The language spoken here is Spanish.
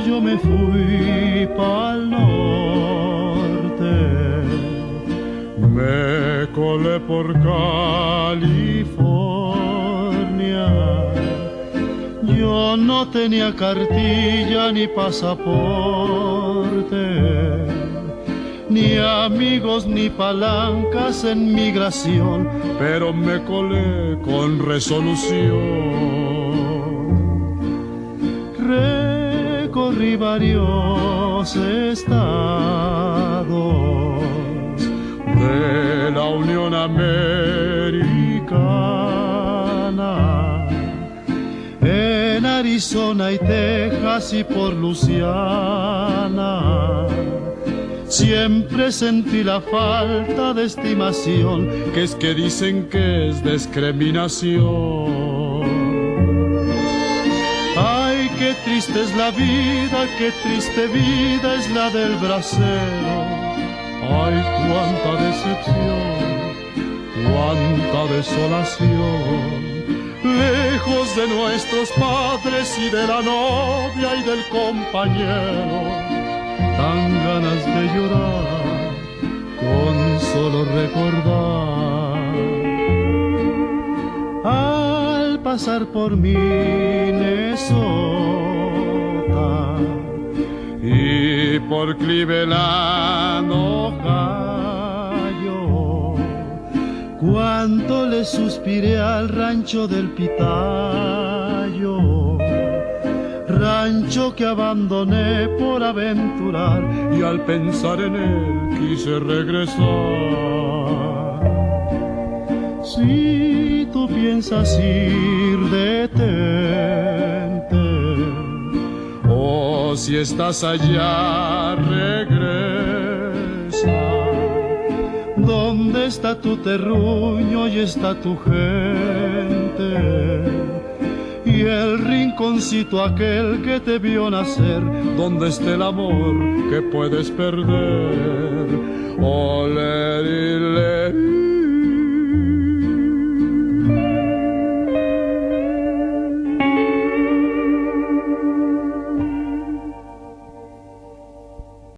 yo me fui pa'l norte, me colé por California. Yo no tenía cartilla ni pasaporte, ni amigos ni palancas en migración, pero me colé con resolución. Recorrí varios estados de la Unión Americana, en Arizona y Texas y por Luisiana. Siempre sentí la falta de estimación, que es que dicen que es discriminación. Ay, qué triste es la vida, qué triste vida es la del bracero. Ay, cuánta decepción, cuánta desolación, lejos de nuestros padres y de la novia y del compañero. Dan ganas de llorar con solo recordar. Al pasar por Minnesota y por Cleveland, Ohio, cuánto le suspiré al rancho del Pitayo, rancho que abandoné por aventurar, y al pensar en él quise regresar. Si tú piensas ir, detente, o si estás allá, regresa. ¿Dónde está tu terruño y está tu gente? Y el rinconcito aquel que te vio nacer, donde esté el amor que puedes perder. Ole,